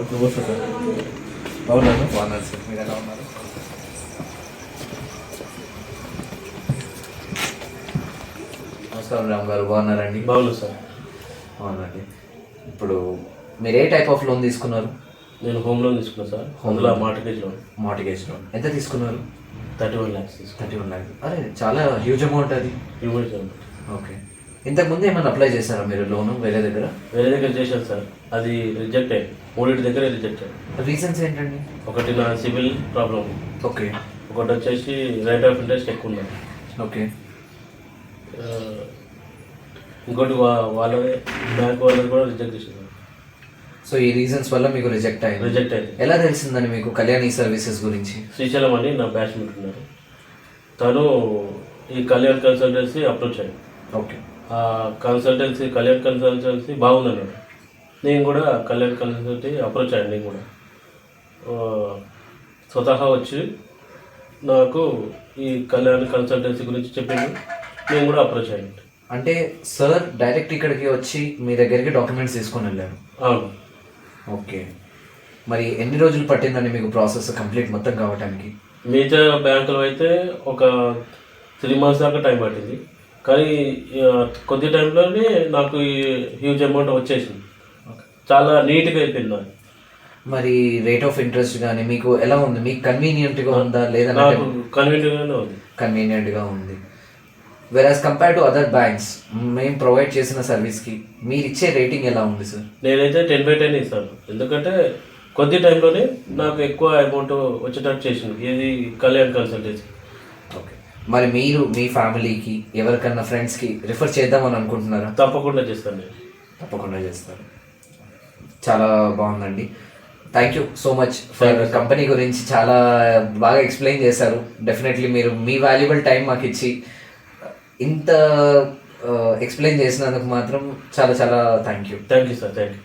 గారు. నమస్తే సార్. బాగున్నారు? బాగున్నారు సార్. మీరు ఎలా ఉన్నారు? నమస్కారం రామ్ గారు, బాగున్నారండి? బాగున్నాను సార్. అవునండి. ఇప్పుడు మీరు ఏ టైప్ ఆఫ్ లోన్ తీసుకున్నారు? నేను హోమ్ లోన్ తీసుకున్నాను సార్. అందులో మార్టిగేజ్ లోన్. మార్టిగేజ్ లోన్ ఎంత తీసుకున్నారు? 31 lakhs తీసుకున్నాను. 31 lakhs. అరే, చాలా హ్యూజ్ అమౌంట్ అది. Human okay. ఇంతకుముందు ఏమైనా అప్లై చేశారా మీరు లోను వేరే దగ్గర? వేరే దగ్గర చేశాను సార్. అది రిజెక్ట్ అయ్యింది. 3 దగ్గర రిజెక్ట్ అయ్యింది. రీజన్స్ ఏంటండి? ఒకటి నా సివిల్ ప్రాబ్లం, ఓకే. ఒకటి వచ్చేసి రేట్ ఆఫ్ ఇంట్రెస్ట్ ఎక్కువ ఉన్నది, ఓకే. ఇంకోటి వాళ్ళదే బ్యాంక్ వాళ్ళది కూడా రిజెక్ట్ చేసింది. సో ఈ రీజన్స్ వల్ల మీకు రిజెక్ట్ అయింది. ఎలా తెలిసిందని మీకు కళ్యాణి సర్వీసెస్ గురించి? శ్రీశైలం అని నా బ్యాచ్మేట్ ఉన్నారు, తను ఈ కళ్యాణ్ కన్సల్టెన్సీ అప్రోచ్ అయ్యింది. ఓకే. ఆ కళ్యాణ్ కన్సల్టెన్సీ బాగుందన్నాడు. నేను కూడా కళ్యాణ్ కన్సల్టెన్సీ అప్రోచ్ అయ్యాను. నేను కూడా స్వతహా వచ్చి నాకు ఈ కళ్యాణ్ కన్సల్టెన్సీ గురించి చెప్పింది. నేను కూడా అప్రోచ్ అయ్యాను. అంటే సార్ డైరెక్ట్ ఇక్కడికి వచ్చి మీ దగ్గరికి డాక్యుమెంట్స్ తీసుకొని వెళ్ళారు? అవును. ఓకే. మరి ఎన్ని రోజులు పట్టిందండి మీకు ప్రాసెస్ కంప్లీట్ మొత్తం కావడానికి? మిగతా బ్యాంకులో అయితే ఒక 3 months దాకా టైం పట్టింది, కానీ కొద్ది టైంలోనే నాకు ఈ హ్యూజ్ అమౌంట్ వచ్చేసింది. చాలా నీట్గా అయిపోయింది అది. మరి రేట్ ఆఫ్ ఇంట్రెస్ట్ కానీ మీకు ఎలా ఉంది? మీకు కన్వీనియంట్గా ఉందా లేదా? నాకు కన్వీనియంట్గానే ఉంది. కన్వీనియంట్గా ఉంది. వెరాజ్ కంపేర్ టు అదర్ బ్యాంక్స్ మేము ప్రొవైడ్ చేసిన సర్వీస్కి మీరు ఇచ్చే రేటింగ్ ఎలా ఉంది సార్? నేనైతే 10/10 ఇస్తాను. ఎందుకంటే కొద్ది టైంలోనే నాకు ఎక్కువ అమౌంట్ వచ్చేటట్టు చేసింది ఇది కళ్యాణ్ కన్సల్టెన్సీ. ఓకే. మరి మీరు మీ ఫ్యామిలీకి ఎవరికన్నా ఫ్రెండ్స్కి రిఫర్ చేద్దామని అనుకుంటున్నారా? తప్పకుండా చేస్తాను నేను. తప్పకుండా చేస్తారు. చాలా బాగుందండి. Thank you so much for company గురించి చాలా బాగా ఎక్స్ప్లెయిన్ చేశారు. డెఫినెట్లీ మీరు మీ వాల్యుబుల్ టైం మాకు ఇచ్చి ఇంత ఎక్స్ప్లెయిన్ చేసినందుకు మాత్రం చాలా చాలా thank you. Thank you sir. Thank you.